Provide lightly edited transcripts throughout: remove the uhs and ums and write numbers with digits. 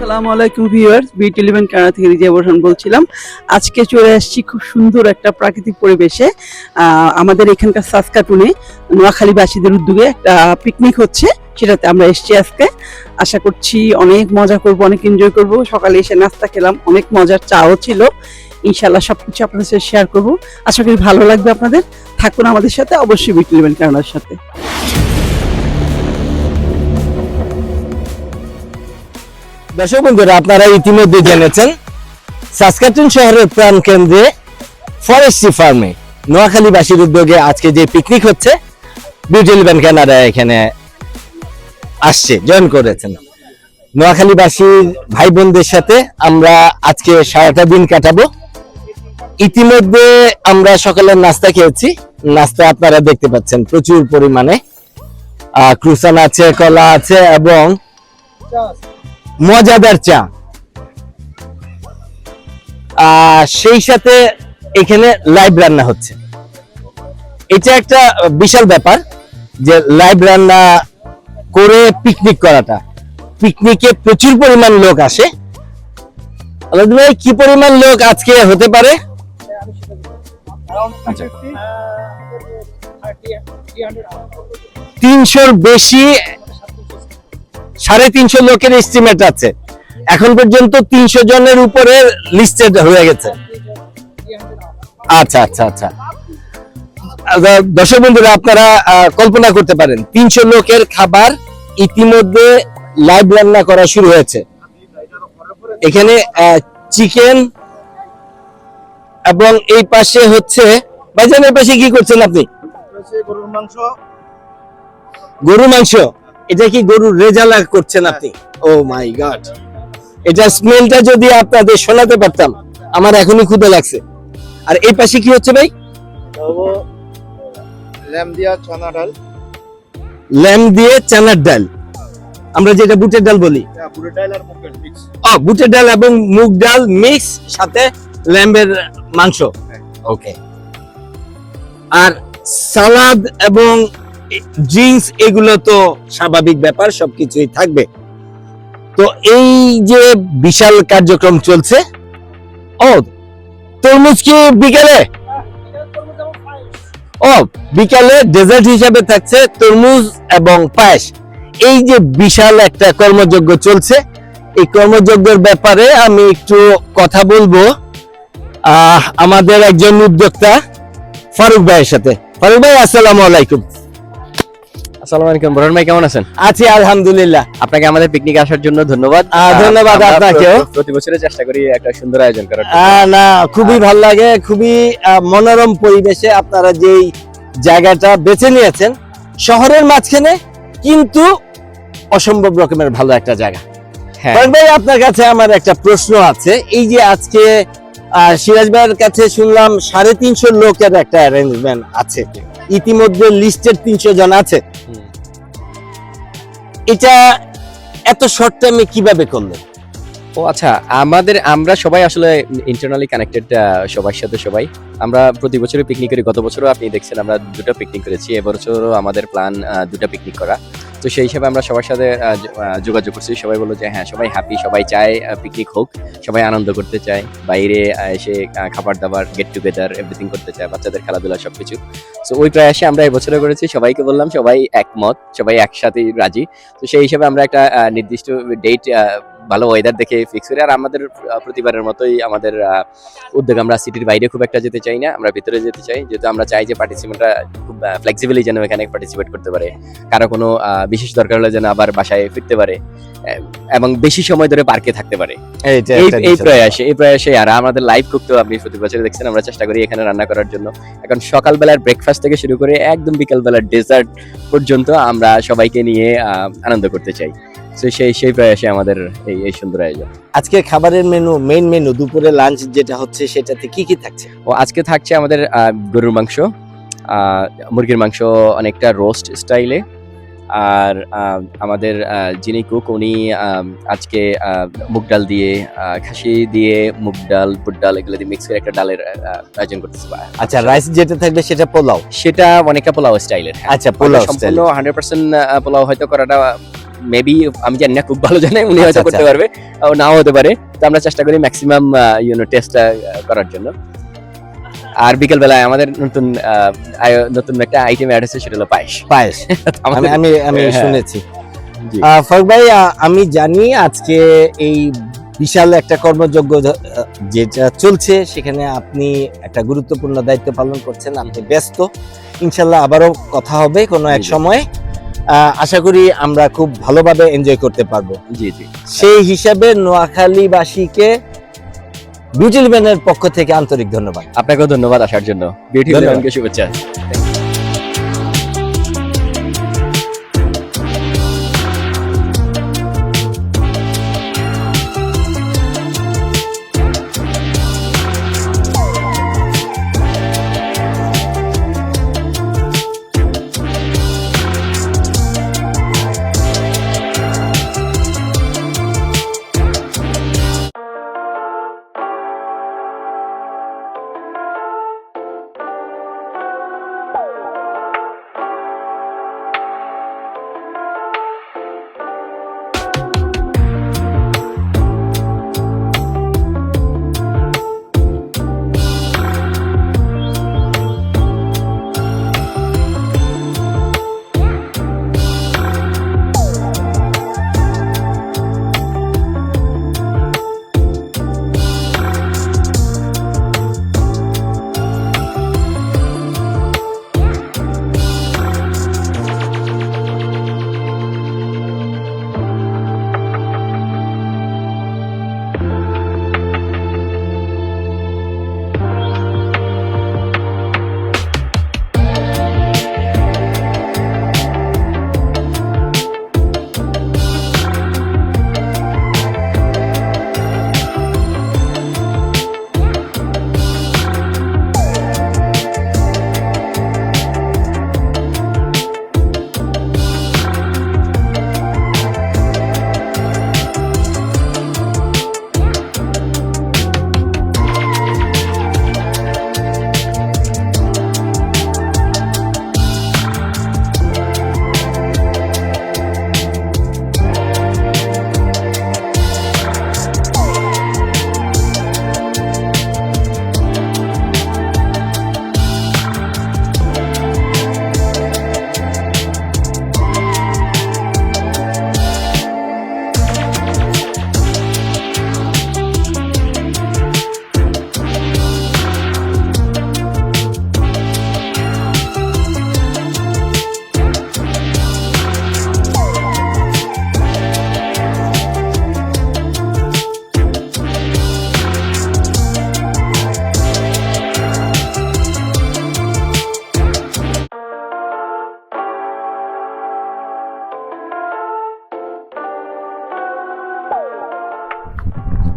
আসসালামু আলাইকুম viewers, BT11 Canada থেকে রিজিয়া বর্ষণ বলছিলাম। আজকে চলে আসছি খুব সুন্দর একটা প্রাকৃতিক পরিবেশে। আমাদের এখানকার সাসকাটুনে নোয়াখালীবাসীদের উদ্যোগে একটা পিকনিক হচ্ছে, সেটাতে আমরা এসেছি আজকে। আশা করছি অনেক মজা করব, অনেক এনজয় করব। সকালে এসে নাস্তা খেলাম, অনেক মজার চাও ছিল। ইনশাআল্লাহ সবকিছু আপনাদের সাথে শেয়ার করব। আশা করি ভালো লাগবে আপনাদের। থাকুন আমাদের সাথে, অবশ্যই BT11 কানাডার সাথে। দর্শক বন্ধুরা, আপনারা ইতিমধ্যে জেনেছেন সাসকাটুন শহরের প্রাণ কেন্দ্রে ফরেস্ট্রি ফার্মে নোয়াখালীবাসীর উদ্যোগে আজকে যে পিকনিক হচ্ছে, BT11 কানাডা এখানে আসছে, জয়েন করেছেন। নোয়াখালীবাসীর ভাই বোনদের সাথে আমরা আজকে সারাটা দিন কাটাবো। ইতিমধ্যে আমরা সকালের নাস্তা খেয়েছি। নাস্তা আপনারা দেখতে পাচ্ছেন প্রচুর পরিমাণে ক্রুসান আছে, কলা আছে এবং মজাদার চা। সেই সাথে এখানে লাইভ রান্না হচ্ছে। এটা একটা বিশাল ব্যাপার যে লাইভ রান্না করে পিকনিক করাটা। পিকনিকে প্রচুর পরিমাণ লোক আসে। আলাদা ভাই, কি পরিমাণ লোক আজকে হতে পারে? 300-র বেশি, 350 লোকের এস্টিমেট আছে। এখন পর্যন্ত 300 জনের উপরে লিস্টেড হয়ে গেছে। আচ্ছা আচ্ছা আচ্ছা, দর্শক বন্ধুরা, আপনারা কল্পনা করতে পারেন 300 লোকের খাবার ইতিমধ্যে লাইভ রান্না করা শুরু হয়েছে। এখানে চিকেন এবং এই পাশে হচ্ছে, ভাইজান এই পাশে কি করছেন আপনি? গরুর মাংস। এটা কি গরুর রেজালা করছেন আপনি? ও মাই গড, এটা স্মেলটা যদি আপনাদের শোনাতে পারতাম, আমার এখনই ক্ষুধা লাগছে। আর এই পাশে কি হচ্ছে ভাই? ল্যাম দিয়ে চানার ডাল, আমরা যেটা বুটের ডাল বলি। বুটের ডাল এবং মুগ ডাল মিক্স, সাথে ল্যাম্বের মাংস। ওকে। আর সালাদ এবং ড্রিঙ্কস, এগুলো তো স্বাভাবিক ব্যাপার, সবকিছুই থাকবে। তো এই যে বিশাল কার্যক্রম চলছে। ও, তরমুজ কি বিকেলে? ও, বিকালে ডেজার্ট হিসাবে থাকছে তরমুজ এবং পায়েস। এই যে বিশাল একটা কর্মযজ্ঞ চলছে, এই কর্মযজ্ঞের ব্যাপারে আমি একটু কথা বলবো আমাদের একজন উদ্যোক্তা ফারুক ভাইয়ের সাথে। ফারুক ভাই, আসসালামু আলাইকুম। আসসালামু আলাইকুম বরুণ ভাই, কেমন আছেন? আছি আলহামদুলিল্লাহ। আপনাকে আমাদের পিকনিকে আসার জন্য ধন্যবাদ। ধন্যবাদ আপনাকেও। প্রতি বছরের চেষ্টা করি একটা সুন্দর আয়োজন করার। না, খুবই ভালো লাগে, খুবই মনোরম পরিবেশে আপনারা যেই জায়গাটা বেছে নিয়েছেন, শহরের মাঝখানে, কিন্তু অসম্ভব রকমের ভালো একটা জায়গা। হ্যাঁ ভাই, আপনার কাছে আমার একটা প্রশ্ন আছে। এই যে আজকে সিরাজ ভাইয়ের কাছে শুনলাম 350 লোকের একটা অ্যারেঞ্জমেন্ট আছে, ইতিমধ্যে লিস্টেড 300 জন আছে। এটা এত শর্ট টাইমে কিভাবে করলেন? ও আচ্ছা, আমরা সবাই আসলে ইন্টারনালি কানেক্টেড, সবার সাথে সবাই। আমরা প্রতি বছরই পিকনিক করি। গত বছরও আপনি দেখছেন আমরা 2টা পিকনিক করেছি। এবছরও আমাদের প্ল্যান 2টা পিকনিক করা। তো সেই হিসাবে আমরা সবার সাথে যোগাযোগ করছি। সবাই বললো যে হ্যাঁ, সবাই হ্যাপি, সবাই চায় পিকনিক হোক, সবাই আনন্দ করতে চায়, বাইরে এসে খাবার দাবার, গেট টুগেদার, এভরিথিং করতে চায়, বাচ্চাদের খেলাধুলা সবকিছু। তো ওই প্রয়াসে আমরা এবছরও করেছি। সবাইকে বললাম, সবাই একমত, সবাই একসাথেই রাজি। তো সেই হিসাবে আমরা একটা নির্দিষ্ট ডেট, ভালো ওয়েদার দেখে ফিক্স করি। আর আমাদের প্রতিবারের মতোই আমাদের উদ্যোগ, আমরা সিটির বাইরে খুব একটা যেতে চাই না, আমরা ভিতরে যেতে চাই। যেহেতু আমরা চাই যে পার্টিসিপেন্টরা খুব ফ্লেক্সিবলি যেন এখানে পার্টিসিপেট করতে পারে, কারো কোনো বিশেষ দরকার হলে যেন আবার বাসায় ফিরতে পারে এবং বেশি সময় ধরে পার্কে থাকতে পারে। এই প্রয়াসে আর আমাদের লাইভ কুক তো আপনি প্রতি বছর দেখছেন, আমরা চেষ্টা করি এখানে রান্না করার জন্য। এখন সকালবেলার ব্রেকফাস্ট থেকে শুরু করে একদম বিকালবেলার ডেজার্ট পর্যন্ত আমরা সবাইকে নিয়ে আনন্দ করতে চাই। সেই প্রয়াসে আমাদের এই সুন্দর আয়োজন। আজকে খাবারের মেইন মেনু, দুপুরে লাঞ্চ যেটা হচ্ছে, সেটাতে কি কি থাকছে? আজকে থাকছে আমাদের গরুর মাংস, মুরগির মাংস অনেকটা রোস্ট স্টাইলে। আর আমাদের যিনি কুক, উনি আজকে মুগ ডাল দিয়ে, খাসি দিয়ে, মুগ ডাল, বুট ডাল, এগুলো দিয়ে মিক্স করে একটা ডালের আয়োজন করতেছে। আচ্ছা, রাইস যেটা থাকবে সেটা পোলাও? সেটা অনেকটা পোলাও স্টাইলের। আচ্ছা, পোলাও সম্পূর্ণ 100% পোলাও হয়তো করাটা মেবি আমি জানি না, খুব ভালো জানে, উনি হয়তো আচ্ছা, করতে পারবে, নাও হতে পারে। তো আমরা চেষ্টা করি ম্যাক্সিমাম টেস্টটা করার জন্য। আর বিকেল বেলায় আমাদের নতুন একটা আইটেম অ্যাড হচ্ছে, সেটা হলো পায়েস। পায়েস আমাদের- আমি হ্যাঁ। শুনেছি। জি। ফারুক ভাই, আমি জানি আজকে এই বিশাল একটা কর্মযজ্ঞ যেটা চলছে, সেখানে আপনি একটা গুরুত্বপূর্ণ দায়িত্ব পালন করছেন, আপনি ব্যস্ত। ইনশাল্লাহ আবারও কথা হবে কোনো এক জি, জি। সময়। আশা করি আমরা খুব ভালোভাবে এনজয় করতে পারবো। জি জি। সেই হিসাবে নোয়াখালীবাসীকে বিউটি লিভেনের পক্ষ থেকে আন্তরিক ধন্যবাদ। আপনাকেও ধন্যবাদ আসার জন্য। বিউটি ধন্যবাদ। লিভেনকে শুভেচ্ছা।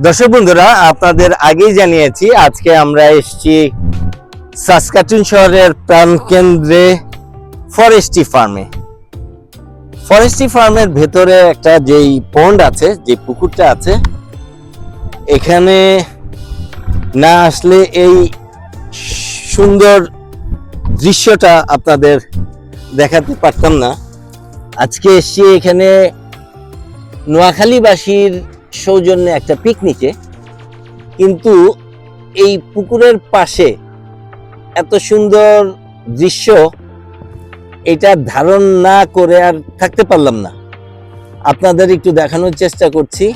দর্শক বন্ধুরা, আপনাদের আগেই জানিয়েছি আজকে আমরা এসেছি সাসকাটুন শহরের প্রাণকেন্দ্রে ফরেস্টি ফার্মে। ফরেস্টি ফার্মের ভেতরে একটা যেই পন্ড আছে, যে পুকুরটা আছে, এখানে না আসলে এই সুন্দর দৃশ্যটা আপনাদের দেখাতে পারতাম না। আজকে এসেছি এখানে নোয়াখালীবাসীর সৌজন্যে একটা পিকনিকে, কিন্তু এই পুকুরের পাশে এত সুন্দর দৃশ্য, এটা ধারণ না করে আর থাকতে পারলাম না। আপনাদের একটু দেখানোর চেষ্টা করছি।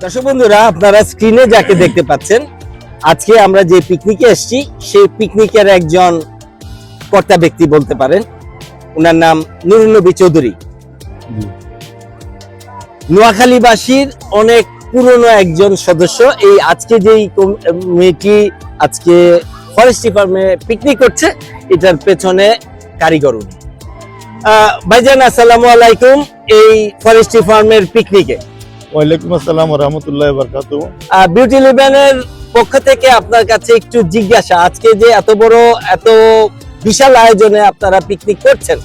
দর্শক বন্ধুরা, আপনারা স্ক্রিনে যাকে দেখতে পাচ্ছেন, আজকে আমরা যে পিকনিকে এসেছি সেই পিকনিকের একজন কর্তা ব্যক্তি বলতে পারেন। ওনার নাম নুরুন নবী চৌধুরী। নোয়াখালীবাসীর অনেক পুরনো একজন সদস্য। এই আজকে যেই কমিটি আজকে ফরেস্টি ফার্মে পিকনিক করছে, এটার পেছনে কারিগর উনি। ভাইজান, আসসালামু আলাইকুম। এই ফরেস্টি ফার্মের পিকনিকে ওয়ালাইকুম আসসালাম ওয়া রাহমাতুল্লাহি ওয়া বারাকাতুহু। বিউটি লিভেনের পক্ষ থেকে আপনার কাছে একটু জিজ্ঞাসা, আজকে যে এত বড় এত বিশাল আয়োজনে আপনারা পিকনিক করছেন,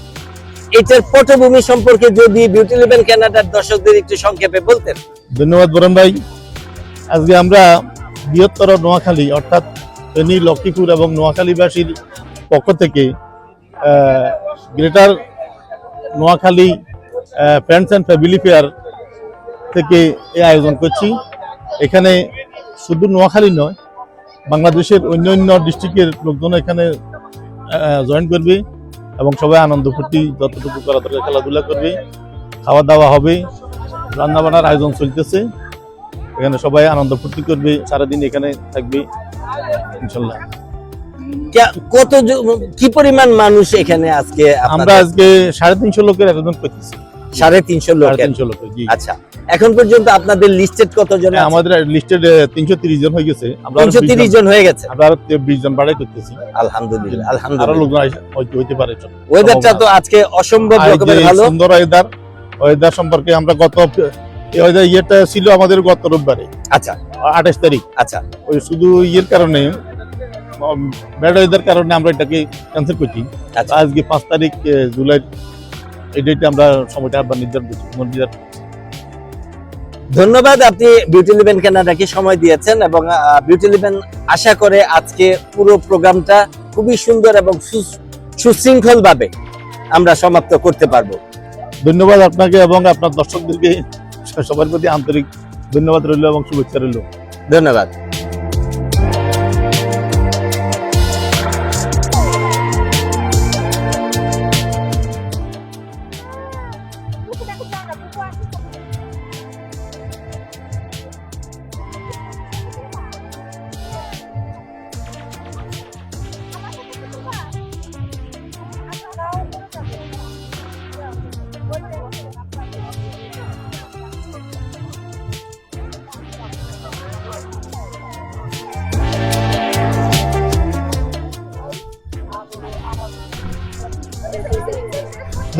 এটার পটভূমি সম্পর্কে যদি বিউটি ইলেভেন কানাডার দর্শকদের একটু সংক্ষেপে বলতেন। ধন্যবাদ বরণ ভাই। আজকে আমরা বৃহত্তর নোয়াখালী অর্থাৎ ফেনী, লক্ষ্মীপুর এবং নোয়াখালীবাসীর পক্ষ থেকে greater Noakhali friends and family fair থেকে এই আয়োজন করছি। এখানে শুধু নোয়াখালী নয়, বাংলাদেশের অন্য ডিস্ট্রিক্টের লোকজন এখানে জয়েন করবে এবং সবাই আনন্দ ফুর্তি যতটুকু করা দরকার খেলাধুলা করবে, খাওয়া দাওয়া হবে, রান্নাবান্নার আয়োজন চলতেছে। এখানে সবাই আনন্দ ফুর্তি করবে, সারাদিন এখানে থাকবে ইনশাল্লাহ। কত কি পরিমাণ মানুষ এখানে আজকে? আমরা আজকে 350 লোকের আয়োজন করতেছি। 350 লোক? 350 লোক, জি। আচ্ছা, এখন পর্যন্ত আপনাদের লিস্টেড কতজন? আমাদের লিস্টেড 330 জন হয়ে গেছে। 330 জন হয়ে গেছে। আমরা 20 জন বাড়াই করতেছি। আলহামদুলিল্লাহ, আরো আলহামদুলিল্লাহ। লোকজন হইতে পারে। ওয়েদারটা তো আজকে অসম্ভব রকমের ভালো, সুন্দর ওয়েদার সম্পর্কে আমরা ইয়েটা ছিল আমাদের গত রোববারে। আচ্ছা, 28 তারিখ। আচ্ছা, ওই শুধু ইয়ের কারণে, ব্যাড ওয়েদার কারণে আমরা এটাকে ক্যান্সেল করছি। আচ্ছা। আজকে 5 তারিখ জুলাই এই ডেটে আমরা সময়টা আবার নির্ধারণ করছি। ধন্যবাদ, আপনি বিউটি ইলেভেন কানাডাকে সময় দিয়েছেন এবং বিউটি ইলেভেন আশা করে আজকে পুরো প্রোগ্রামটা খুবই সুন্দর এবং সুশৃঙ্খল ভাবে আমরা সমাপ্ত করতে পারবো। ধন্যবাদ আপনাকে এবং আপনার দর্শকদেরকে, সবার প্রতি আন্তরিক ধন্যবাদ রইল এবং শুভেচ্ছা রইল। ধন্যবাদ।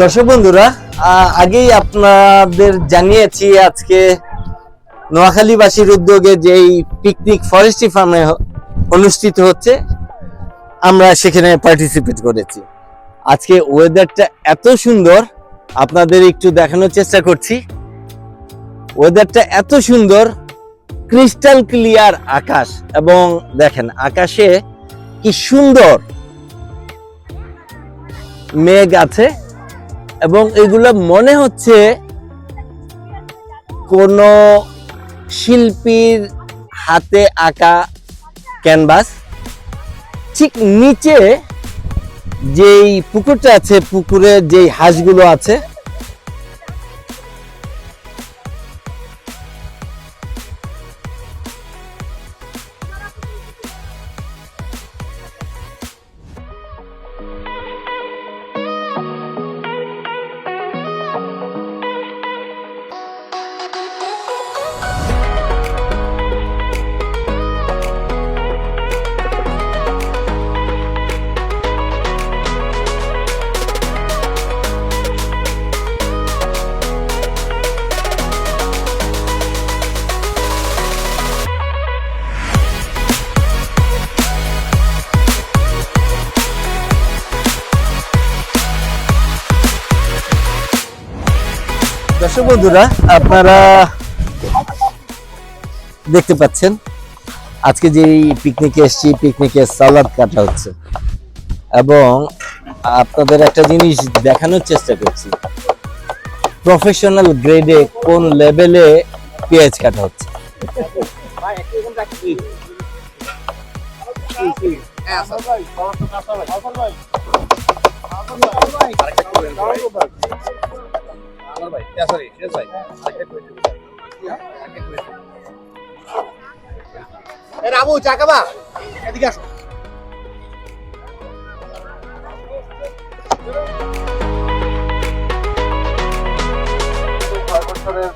দর্শক বন্ধুরা, আগেই আপনাদের জানিয়েছি আজকে নোয়াখালীবাসীর উদ্যোগে যেই পিকনিক ফরেস্ট্রি ফার্মে অনুষ্ঠিত হচ্ছে, আমরা সেখানে পার্টিসিপেট করেছি। আজকে ওয়েদারটা এত সুন্দর, আপনাদের একটু দেখানোর চেষ্টা করছি। ওয়েদারটা এত সুন্দর, ক্রিস্টাল ক্লিয়ার আকাশ, এবং দেখেন আকাশে কি সুন্দর মেঘ আছে এবং এগুলো মনে হচ্ছে কোন শিল্পীর হাতে আঁকা ক্যানভাস। ঠিক নিচে যেই পুকুরটা আছে, পুকুরে যেই হাঁসগুলো আছে, দর্শক বন্ধুরা আপনারা দেখতে পাচ্ছেন আজকে যে পিকনিকে এসেছি, পিকনিকে সালাদ কাটা হচ্ছে এবং আপনাদের একটা জিনিস দেখানোর চেষ্টা করছি, প্রফেশনাল গ্রেডে কোন লেভেলে পেঁয়াজ কাটা হচ্ছে। রামু চা খাবা? এদিকে আসো। বছরের